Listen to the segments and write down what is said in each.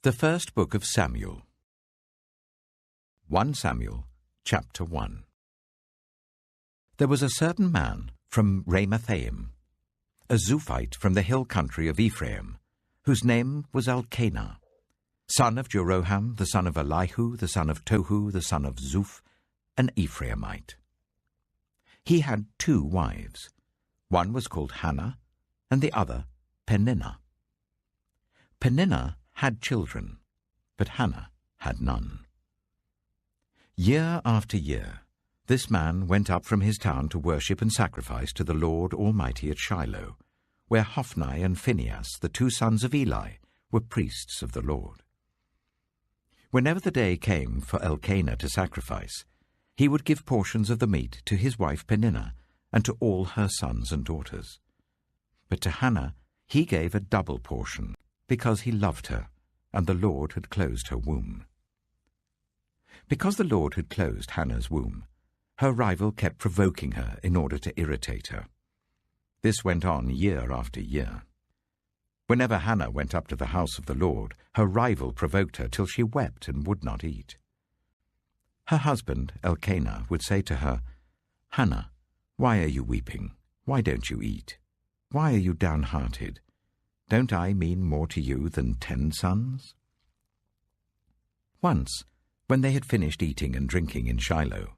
The First Book of Samuel. 1 Samuel, chapter 1. There was a certain man from Ramathaim, a Zuphite from the hill country of Ephraim, whose name was Elkanah, son of Jeroham, the son of Elihu, the son of Tohu, the son of Zuph, an Ephraimite. He had 2 wives. One was called Hannah, and the other Peninnah. Peninnah had children, but Hannah had none. Year after year, this man went up from his town to worship and sacrifice to the Lord Almighty at Shiloh, where Hophni and Phinehas, the 2 sons of Eli, were priests of the Lord. Whenever the day came for Elkanah to sacrifice, he would give portions of the meat to his wife Peninnah and to all her sons and daughters. But to Hannah he gave a double portion, because he loved her, and the Lord had closed her womb. Because the Lord had closed Hannah's womb, her rival kept provoking her in order to irritate her. This went on year after year. Whenever Hannah went up to the house of the Lord, her rival provoked her till she wept and would not eat. Her husband, Elkanah, would say to her, "Hannah, why are you weeping? Why don't you eat? Why are you downhearted? Don't I mean more to you than 10 sons?" Once, when they had finished eating and drinking in Shiloh,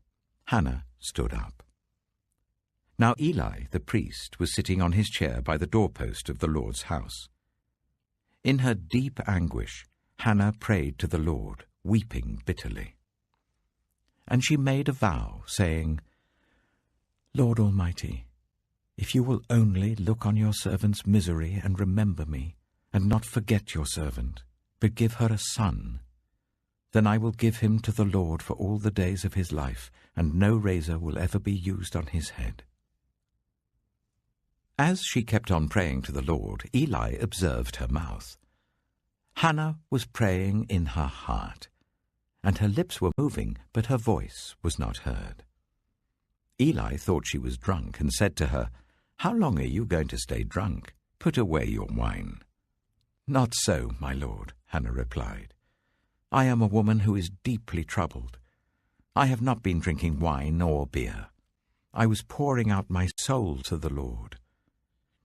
Hannah stood up. Now Eli, the priest, was sitting on his chair by the doorpost of the Lord's house. In her deep anguish, Hannah prayed to the Lord, weeping bitterly. And she made a vow, saying, "Lord Almighty, if you will only look on your servant's misery and remember me, and not forget your servant, but give her a son, then I will give him to the Lord for all the days of his life, and no razor will ever be used on his head." As she kept on praying to the Lord, Eli observed her mouth. Hannah was praying in her heart, and her lips were moving, but her voice was not heard. Eli thought she was drunk and said to her, "How long are you going to stay drunk? Put away your wine." "Not so, my lord," Hannah replied. "I am a woman who is deeply troubled. I have not been drinking wine or beer. I was pouring out my soul to the Lord.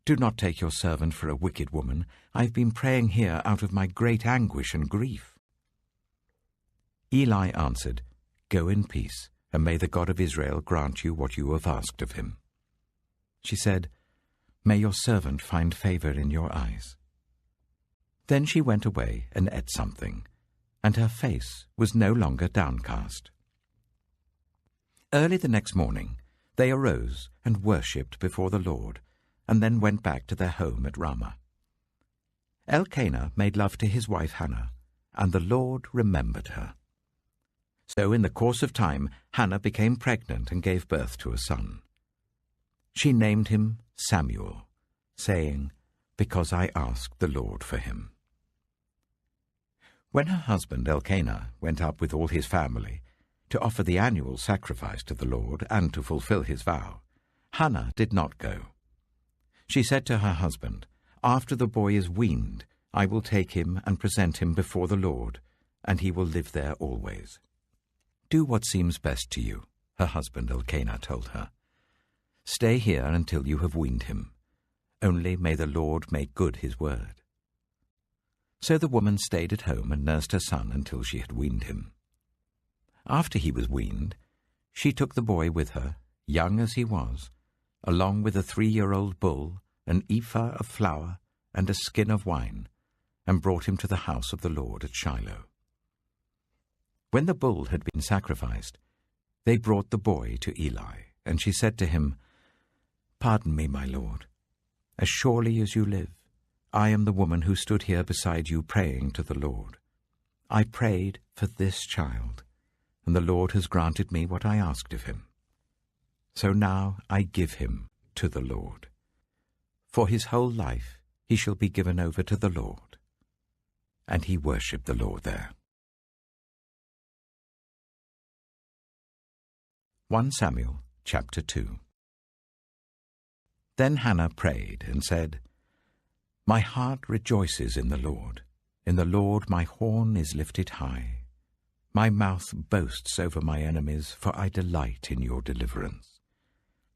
Do not take your servant for a wicked woman. I have been praying here out of my great anguish and grief." Eli answered, "Go in peace, and may the God of Israel grant you what you have asked of him." She said, "May your servant find favor in your eyes." Then she went away and ate something, and her face was no longer downcast. Early the next morning they arose and worshipped before the Lord, and then went back to their home at Ramah. Elkanah made love to his wife Hannah, and the Lord remembered her. So in the course of time Hannah became pregnant and gave birth to a son. She named him Samuel, saying, "Because I asked the Lord for him." When her husband Elkanah went up with all his family to offer the annual sacrifice to the Lord and to fulfill his vow, Hannah did not go. She said to her husband, "After the boy is weaned, I will take him and present him before the Lord, and he will live there always." "Do what seems best to you," her husband Elkanah told her. "Stay here until you have weaned him. Only may the Lord make good his word." So the woman stayed at home and nursed her son until she had weaned him. After he was weaned, she took the boy with her, young as he was, along with a 3-year-old bull, an ephah of flour, and a skin of wine, and brought him to the house of the Lord at Shiloh. When the bull had been sacrificed, they brought the boy to Eli, and she said to him, "Pardon me, my lord. As surely as you live, I am the woman who stood here beside you praying to the Lord. I prayed for this child, and the Lord has granted me what I asked of him. So now I give him to the Lord. For his whole life he shall be given over to the Lord." And he worshipped the Lord there. 1 Samuel chapter 2. Then Hannah prayed and said, "My heart rejoices in the Lord. In the Lord my horn is lifted high. My mouth boasts over my enemies, for I delight in your deliverance.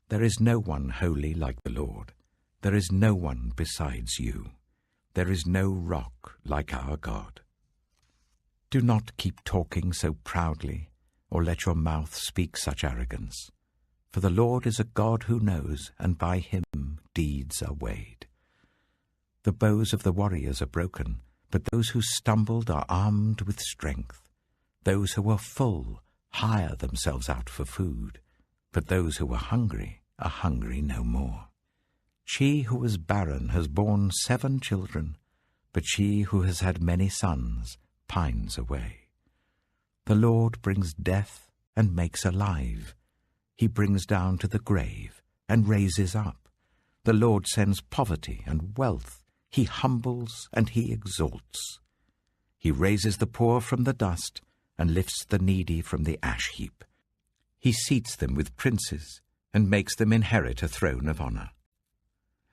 There is no one holy like the Lord. There is no one besides you. There is no rock like our God. Do not keep talking so proudly, or let your mouth speak such arrogance. For the Lord is a God who knows, and by him deeds are weighed. The bows of the warriors are broken, but those who stumbled are armed with strength. Those who are full hire themselves out for food, but those who are hungry no more. She who was barren has borne 7 children, but she who has had many sons pines away. The Lord brings death and makes alive. He brings down to the grave and raises up. The Lord sends poverty and wealth. He humbles and he exalts. He raises the poor from the dust and lifts the needy from the ash heap. He seats them with princes and makes them inherit a throne of honor.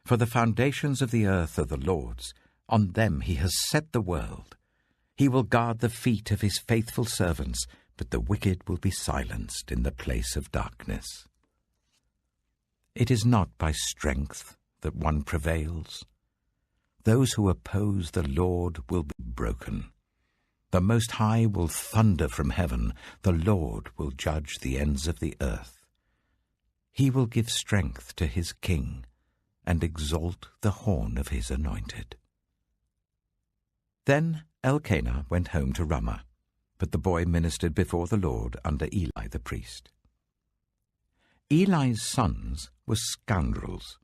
For the foundations of the earth are the Lord's. On them he has set the world. He will guard the feet of his faithful servants, but the wicked will be silenced in the place of darkness. It is not by strength that one prevails. Those who oppose the Lord will be broken. The Most High will thunder from heaven. The Lord will judge the ends of the earth. He will give strength to his king and exalt the horn of his anointed. Then Elkanah went home to Ramah, but the boy ministered before the Lord under Eli the priest. Eli's sons were scoundrels.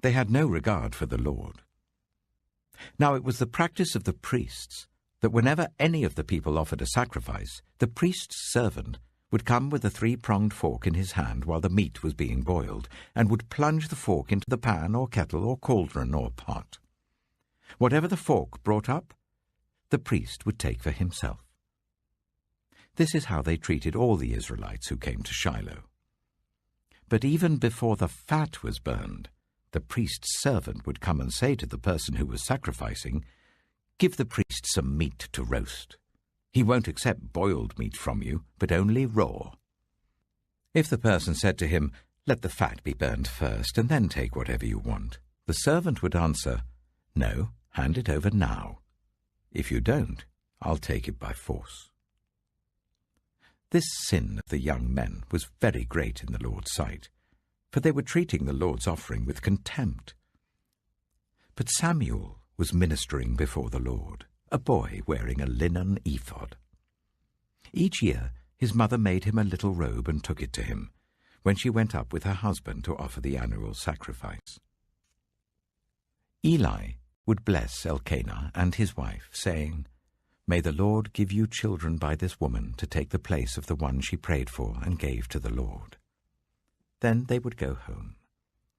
They had no regard for the Lord. Now it was the practice of the priests that whenever any of the people offered a sacrifice, the priest's servant would come with a 3-pronged fork in his hand while the meat was being boiled, and would plunge the fork into the pan or kettle or cauldron or pot. Whatever the fork brought up, the priest would take for himself. This is how they treated all the Israelites who came to Shiloh. But even before the fat was burned, the priest's servant would come and say to the person who was sacrificing, "Give the priest some meat to roast. He won't accept boiled meat from you, but only raw." If the person said to him, "Let the fat be burned first, and then take whatever you want," the servant would answer, "No, hand it over now. If you don't, I'll take it by force." This sin of the young men was very great in the Lord's sight, for they were treating the Lord's offering with contempt. But Samuel was ministering before the Lord, a boy wearing a linen ephod. Each year his mother made him a little robe and took it to him, when she went up with her husband to offer the annual sacrifice. Eli would bless Elkanah and his wife, saying, "May the Lord give you children by this woman to take the place of the one she prayed for and gave to the Lord." Then they would go home.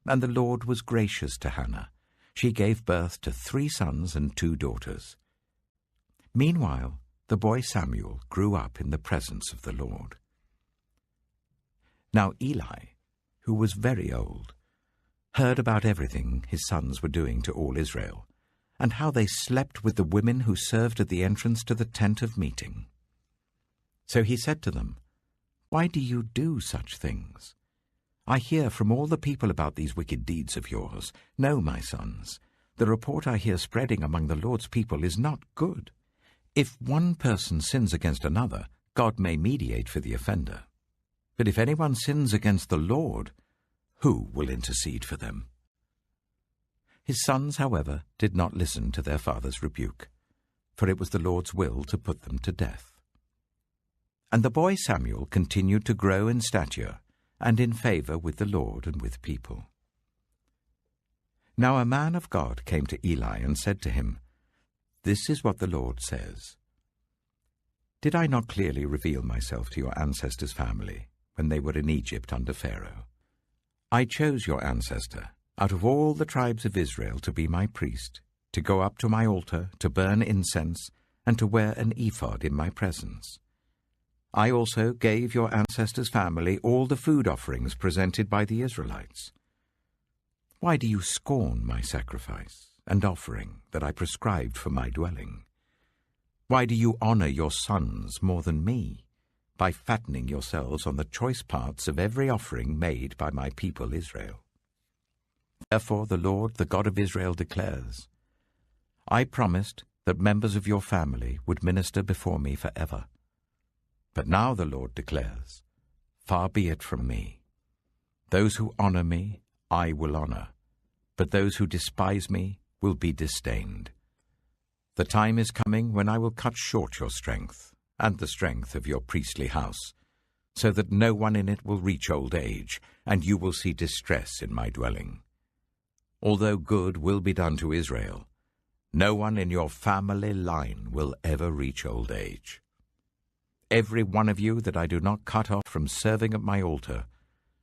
And the Lord was gracious to Hannah. She gave birth to 3 sons and 2 daughters. Meanwhile, the boy Samuel grew up in the presence of the Lord. Now Eli, who was very old, heard about everything his sons were doing to all Israel, and how they slept with the women who served at the entrance to the tent of meeting. So he said to them, "Why do you do such things? I hear from all the people about these wicked deeds of yours. No, my sons, the report I hear spreading among the Lord's people is not good. If one person sins against another, God may mediate for the offender. But if anyone sins against the Lord, who will intercede for them?" His sons, however, did not listen to their father's rebuke, for it was the Lord's will to put them to death. And the boy Samuel continued to grow in stature and in favor with the Lord and with people. Now a man of God came to Eli and said to him, "This is what the Lord says. Did I not clearly reveal myself to your ancestors' family when they were in Egypt under Pharaoh? I chose your ancestor out of all the tribes of Israel to be my priest, to go up to my altar, to burn incense, and to wear an ephod in my presence. I also gave your ancestors' family all the food offerings presented by the Israelites. Why do you scorn my sacrifice and offering that I prescribed for my dwelling? Why do you honor your sons more than me, by fattening yourselves on the choice parts of every offering made by my people Israel? Therefore the Lord, the God of Israel, declares, I promised that members of your family would minister before me forever. But now the Lord declares, far be it from me. Those who honor me, I will honor, but those who despise me will be disdained. The time is coming when I will cut short your strength and the strength of your priestly house, so that no one in it will reach old age, and you will see distress in my dwelling. Although good will be done to Israel, no one in your family line will ever reach old age. Every one of you that I do not cut off from serving at my altar,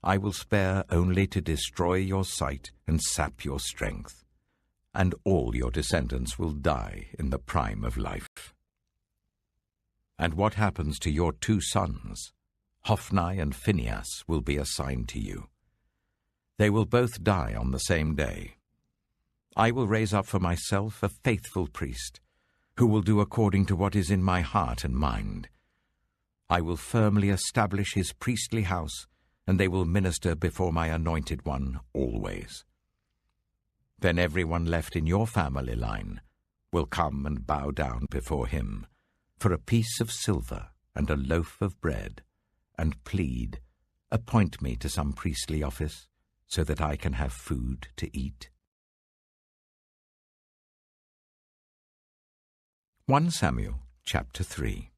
I will spare only to destroy your sight and sap your strength, and all your descendants will die in the prime of life. And what happens to your 2 sons, Hophni and Phinehas, will be assigned to you. They will both die on the same day. I will raise up for myself a faithful priest, who will do according to what is in my heart and mind. I will firmly establish his priestly house, and they will minister before my anointed one always. Then everyone left in your family line will come and bow down before him for a piece of silver and a loaf of bread, and plead, appoint me to some priestly office, so that I can have food to eat. 1 Samuel chapter 3.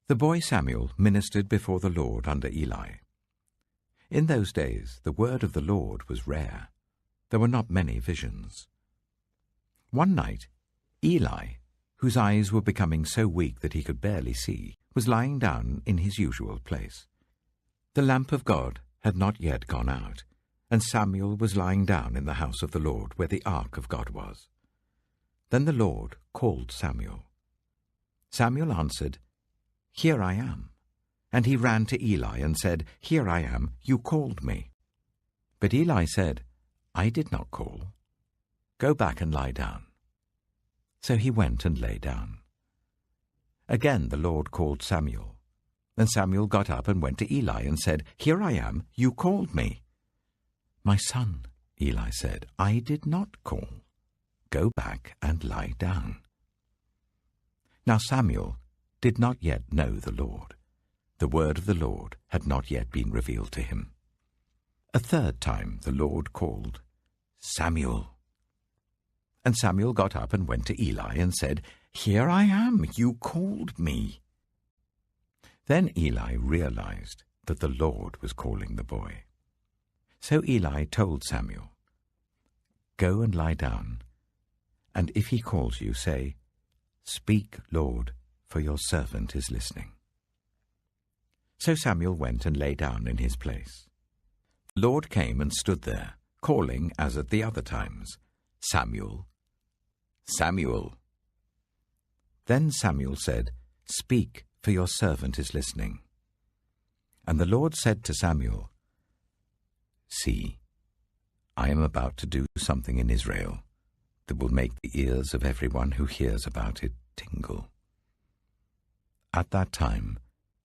The boy Samuel ministered before the Lord under Eli. In those days the word of the Lord was rare. There were not many visions. One night, Eli, whose eyes were becoming so weak that he could barely see, was lying down in his usual place. The lamp of God had not yet gone out, and Samuel was lying down in the house of the Lord where the ark of God was. Then the Lord called Samuel. Samuel answered, Here I am. And he ran to Eli and said, Here I am, you called me. But Eli said, I did not call. Go back and lie down. So he went and lay down. Again the Lord called Samuel. Then Samuel got up and went to Eli and said, Here I am, you called me. My son, Eli said, I did not call. Go back and lie down. Now Samuel did not yet know the Lord. The word of the Lord had not yet been revealed to him. A third time the Lord called, Samuel. And Samuel got up and went to Eli and said, Here I am, you called me. Then Eli realized that the Lord was calling the boy. So Eli told Samuel, Go and lie down, and if he calls you, say, Speak, Lord, for your servant is listening. So Samuel went and lay down in his place. The Lord came and stood there, calling as at the other times, Samuel, Samuel. Then Samuel said, Speak, for your servant is listening. And the Lord said to Samuel, See, I am about to do something in Israel that will make the ears of everyone who hears about it tingle. At that time,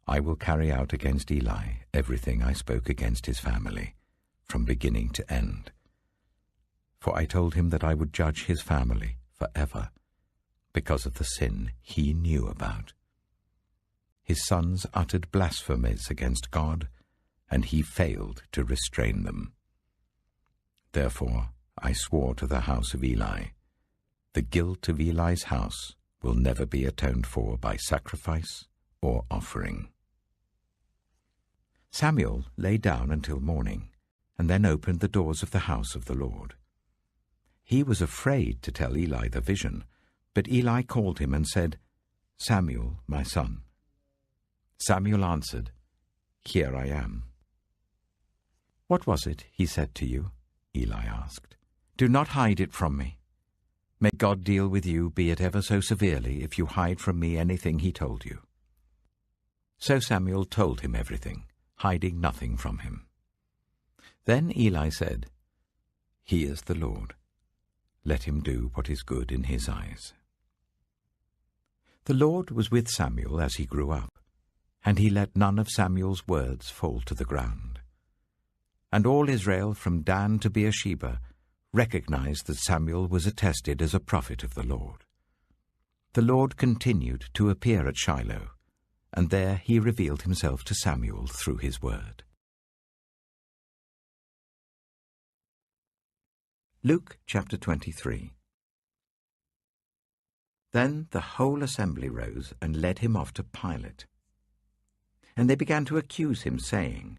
I will carry out against Eli everything I spoke against his family, from beginning to end. For I told him that I would judge his family forever, because of the sin he knew about. His sons uttered blasphemies against God, and he failed to restrain them. Therefore I swore to the house of Eli, the guilt of Eli's house will never be atoned for by sacrifice or offering. Samuel lay down until morning, and then opened the doors of the house of the Lord. He was afraid to tell Eli the vision, but Eli called him and said, Samuel, my son. Samuel answered, Here I am. What was it he said to you? Eli asked. Do not hide it from me. May God deal with you, be it ever so severely, if you hide from me anything he told you. So Samuel told him everything, hiding nothing from him. Then Eli said, He is the Lord. Let him do what is good in his eyes. The Lord was with Samuel as he grew up, and he let none of Samuel's words fall to the ground. And all Israel from Dan to Beersheba recognized that Samuel was attested as a prophet of the Lord. The Lord continued to appear at Shiloh, and there he revealed himself to Samuel through his word. Luke chapter 23. Then the whole assembly rose and led him off to Pilate. And they began to accuse him, saying,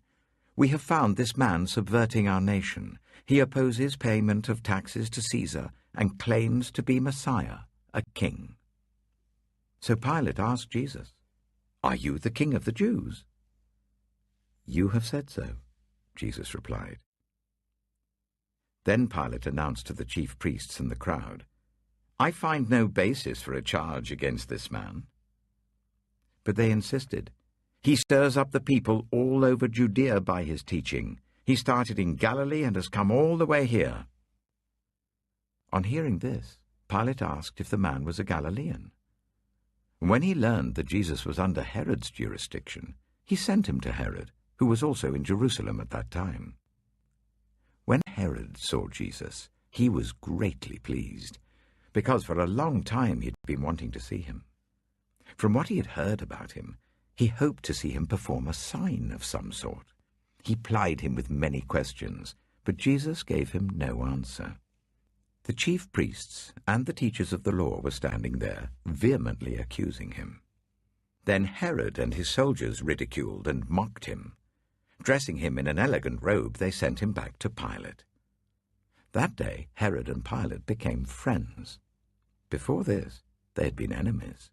"We have found this man subverting our nation. He opposes payment of taxes to Caesar and claims to be Messiah, a king." So Pilate asked Jesus, "Are you the king of the Jews?" "You have said so," Jesus replied. Then Pilate announced to the chief priests and the crowd, "I find no basis for a charge against this man." But they insisted, "He stirs up the people all over Judea by his teaching. He started in Galilee and has come all the way here." On hearing this, Pilate asked if the man was a Galilean. When he learned that Jesus was under Herod's jurisdiction, he sent him to Herod, who was also in Jerusalem at that time. When Herod saw Jesus, he was greatly pleased, because for a long time he had been wanting to see him. From what he had heard about him, he hoped to see him perform a sign of some sort. He plied him with many questions, but Jesus gave him no answer. The chief priests and the teachers of the law were standing there, vehemently accusing him. Then Herod and his soldiers ridiculed and mocked him. Dressing him in an elegant robe, they sent him back to Pilate. That day Herod and Pilate became friends. Before this, they had been enemies.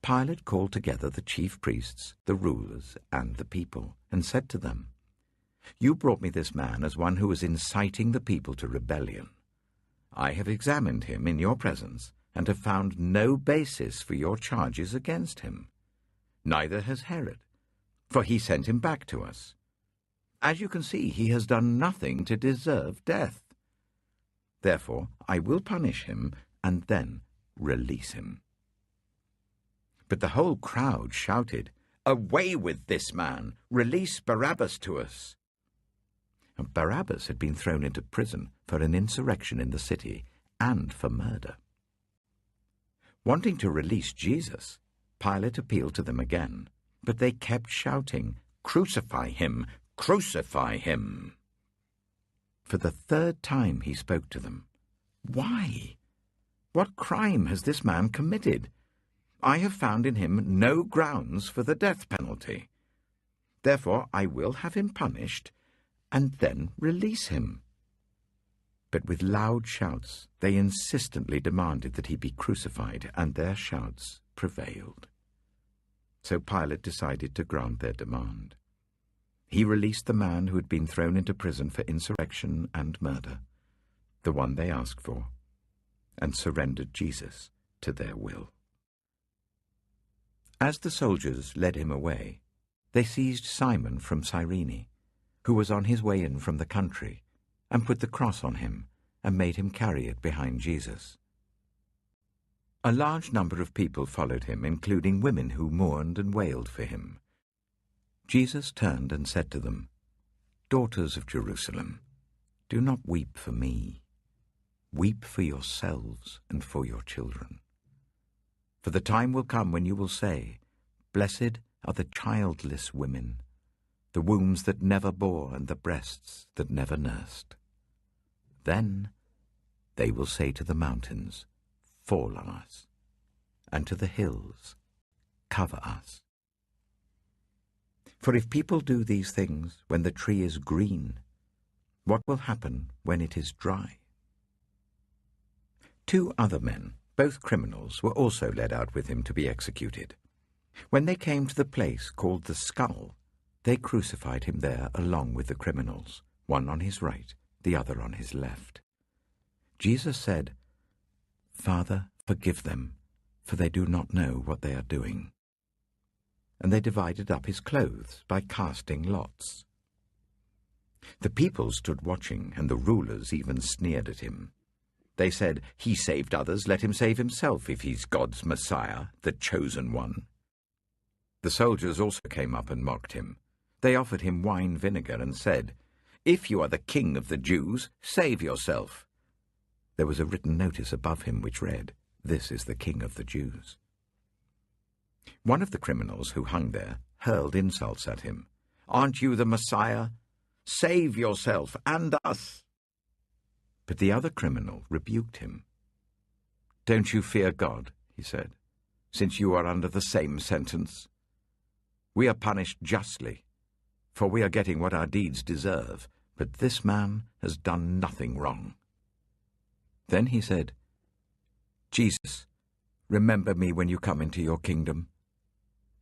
Pilate called together the chief priests, the rulers, and the people, and said to them, "You brought me this man as one who was inciting the people to rebellion. I have examined him in your presence and have found no basis for your charges against him. Neither has Herod, for he sent him back to us. As you can see, he has done nothing to deserve death. Therefore, I will punish him and then release him." But the whole crowd shouted, "Away with this man! Release Barabbas to us!" And Barabbas had been thrown into prison for an insurrection in the city and for murder. Wanting to release Jesus, Pilate appealed to them again, but they kept shouting, "Crucify him! Crucify him!" For the third time he spoke to them. "Why? What crime has this man committed? I have found in him no grounds for the death penalty. Therefore I will have him punished and then release him." But with loud shouts they insistently demanded that he be crucified, and their shouts prevailed. So Pilate decided to grant their demand. He released the man who had been thrown into prison for insurrection and murder, the one they asked for, and surrendered Jesus to their will. As the soldiers led him away, they seized Simon from Cyrene, who was on his way in from the country, and put the cross on him, and made him carry it behind Jesus. A large number of people followed him, including women who mourned and wailed for him. Jesus turned and said to them, "Daughters of Jerusalem, do not weep for me. Weep for yourselves and for your children. For the time will come when you will say, 'Blessed are the childless women, the wombs that never bore and the breasts that never nursed.' Then they will say to the mountains, 'Fall on us,' and to the hills, 'Cover us.' For if people do these things when the tree is green, what will happen when it is dry?" 2 other men, both criminals, were also led out with him to be executed. When they came to the place called the Skull, they crucified him there along with the criminals, one on his right, the other on his left. Jesus said, "Father, forgive them, for they do not know what they are doing." And they divided up his clothes by casting lots. The people stood watching, and the rulers even sneered at him. They said, "He saved others, let him save himself if he's God's Messiah, the chosen one." The soldiers also came up and mocked him. They offered him wine vinegar and said, "If you are the king of the Jews, save yourself." There was a written notice above him which read, "This is the King of the Jews." One of the criminals who hung there hurled insults at him. "Aren't you the Messiah? Save yourself and us." But the other criminal rebuked him. "Don't you fear God," he said, "since you are under the same sentence? We are punished justly, for we are getting what our deeds deserve, but this man has done nothing wrong." Then he said, "Jesus, remember me when you come into your kingdom."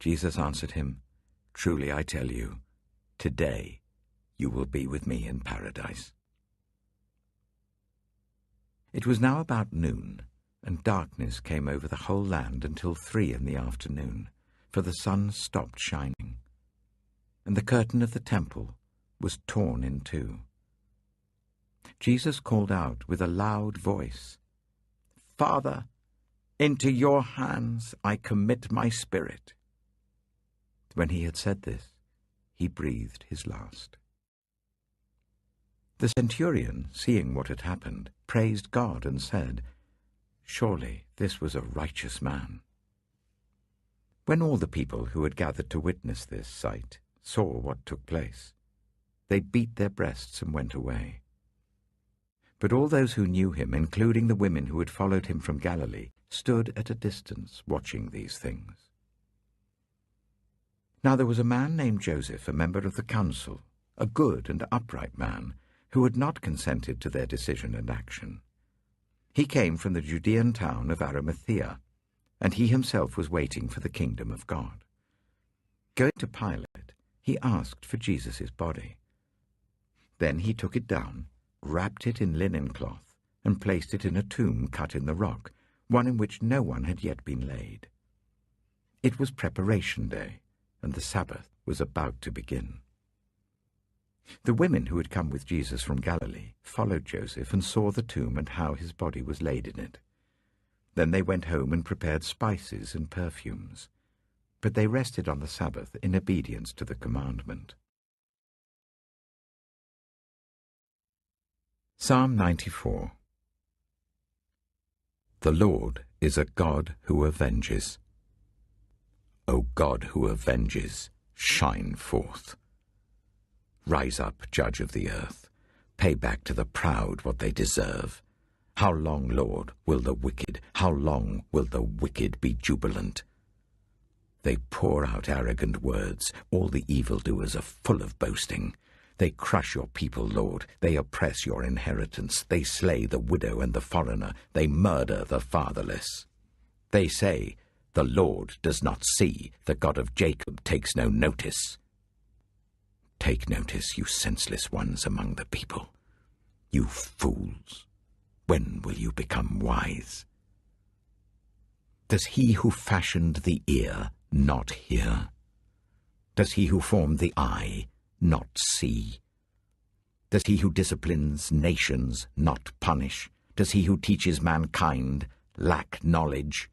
Jesus answered him, "Truly I tell you, today you will be with me in paradise." It was now about noon, and darkness came over the whole land until 3 in the afternoon, for the sun stopped shining, and the curtain of the temple was torn in two. Jesus called out with a loud voice, "Father, into your hands I commit my spirit." When he had said this, he breathed his last. The centurion, seeing what had happened, praised God and said, "Surely this was a righteous man." When all the people who had gathered to witness this sight saw what took place, they beat their breasts and went away. But all those who knew him, including the women who had followed him from Galilee, stood at a distance watching these things. Now there was a man named Joseph, a member of the council, a good and upright man, who had not consented to their decision and action. He came from the Judean town of Arimathea, and he himself was waiting for the kingdom of God. Going to Pilate, he asked for Jesus' body. Then he took it down, wrapped it in linen cloth, and placed it in a tomb cut in the rock, one in which no one had yet been laid. It was preparation day, and the Sabbath was about to begin. The women who had come with Jesus from Galilee followed Joseph and saw the tomb and how his body was laid in it. Then they went home and prepared spices and perfumes, but they rested on the Sabbath in obedience to the commandment. Psalm 94. The Lord is a God who avenges. O God who avenges, shine forth. Rise up, Judge of the earth. Pay back to the proud what they deserve. How long, Lord, will the wicked, how long will the wicked be jubilant? They pour out arrogant words. All the evildoers are full of boasting. They crush your people, Lord. They oppress your inheritance. They slay the widow and the foreigner. They murder the fatherless. They say, the Lord does not see. The God of Jacob takes no notice. Take notice, you senseless ones among the people. You fools, when will you become wise? Does he who fashioned the ear not hear? Does he who formed the eye not see? Does he who disciplines nations not punish? Does he who teaches mankind lack knowledge?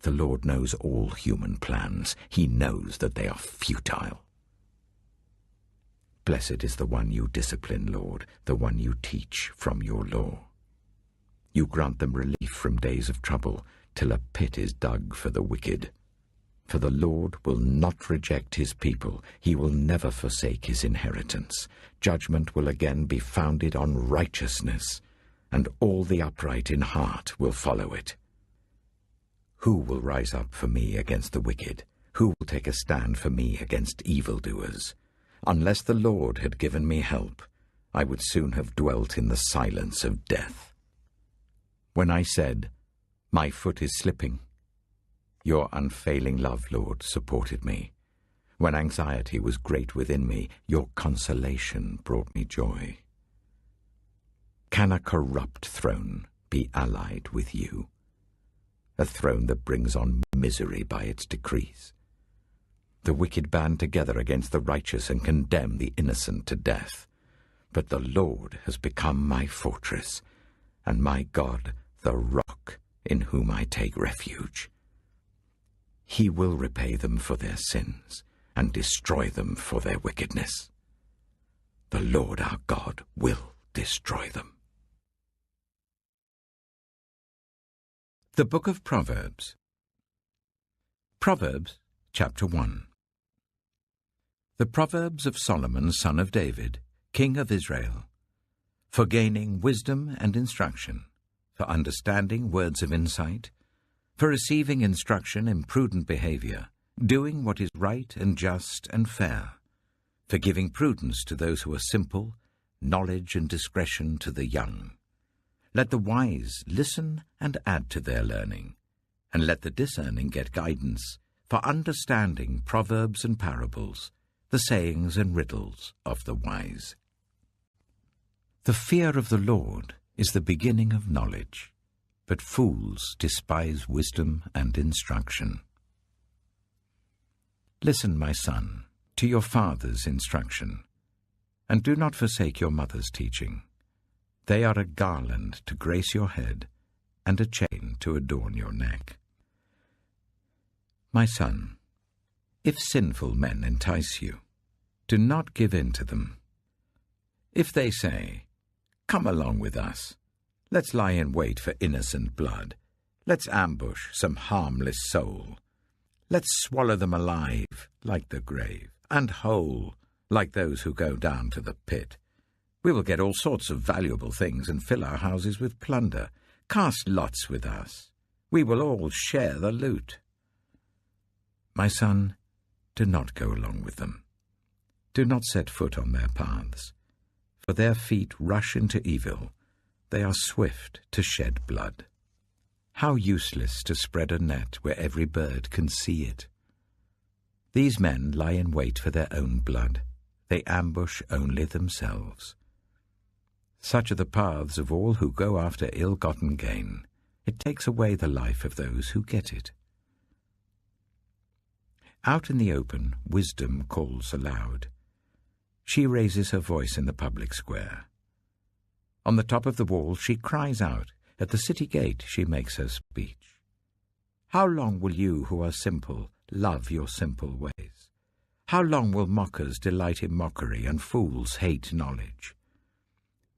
The Lord knows all human plans. He knows that they are futile. Blessed is the one you discipline, Lord, the one you teach from your law. You grant them relief from days of trouble, till a pit is dug for the wicked. For the Lord will not reject his people. He will never forsake his inheritance. Judgment will again be founded on righteousness, and all the upright in heart will follow it. Who will rise up for me against the wicked? Who will take a stand for me against evildoers? Unless the Lord had given me help, I would soon have dwelt in the silence of death. When I said, my foot is slipping, your unfailing love, Lord, supported me. When anxiety was great within me, your consolation brought me joy. Can a corrupt throne be allied with you? A throne that brings on misery by its decrees. The wicked band together against the righteous and condemn the innocent to death. But the Lord has become my fortress. and my God, the rock in whom I take refuge. He will repay them for their sins and destroy them for their wickedness. The Lord our God will destroy them. The Book of Proverbs. Proverbs, chapter 1. The Proverbs of Solomon, son of David, king of Israel, for gaining wisdom and instruction, for understanding words of insight, for receiving instruction in prudent behavior, doing what is right and just and fair, for giving prudence to those who are simple, knowledge and discretion to the young. Let the wise listen and add to their learning, and let the discerning get guidance, for understanding proverbs and parables, the sayings and riddles of the wise. The fear of the Lord is the beginning of knowledge, but fools despise wisdom and instruction. Listen, my son, to your father's instruction, and do not forsake your mother's teaching. They are a garland to grace your head, and a chain to adorn your neck. My son, if sinful men entice you, do not give in to them. If they say, "Come along with us, let's lie in wait for innocent blood, let's ambush some harmless soul, let's swallow them alive like the grave, and whole like those who go down to the pit. We will get all sorts of valuable things and fill our houses with plunder. Cast lots with us. We will all share the loot." My son, do not go along with them. Do not set foot on their paths, for their feet rush into evil. They are swift to shed blood. How useless to spread a net where every bird can see it. These men lie in wait for their own blood. They ambush only themselves. Such are the paths of all who go after ill-gotten gain. It takes away the life of those who get it. Out in the open, wisdom calls aloud. She raises her voice in the public square. On the top of the wall she cries out. At the city gate she makes her speech. How long will you who are simple love your simple ways? How long will mockers delight in mockery and fools hate knowledge?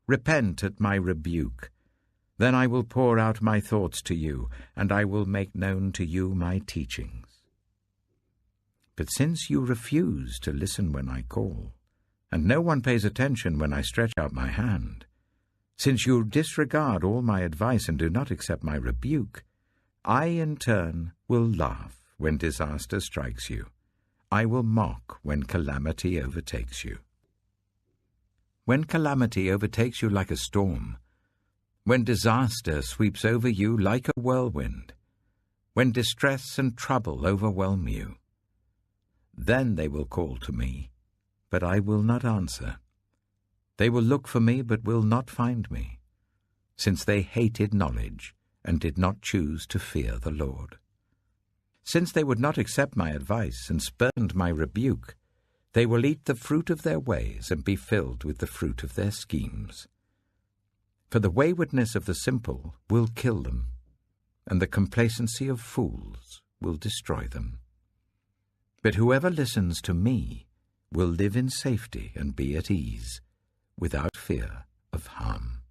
Repent at my rebuke. Then I will pour out my thoughts to you, and I will make known to you my teachings. But since you refuse to listen when I call, and no one pays attention when I stretch out my hand, since you disregard all my advice and do not accept my rebuke, I in turn will laugh when disaster strikes you. I will mock when calamity overtakes you. When calamity overtakes you like a storm, when disaster sweeps over you like a whirlwind, when distress and trouble overwhelm you, then they will call to me, but I will not answer. They will look for me, but will not find me, since they hated knowledge and did not choose to fear the Lord. Since they would not accept my advice and spurned my rebuke, they will eat the fruit of their ways and be filled with the fruit of their schemes. For the waywardness of the simple will kill them, and the complacency of fools will destroy them. But whoever listens to me will live in safety and be at ease, without fear of harm.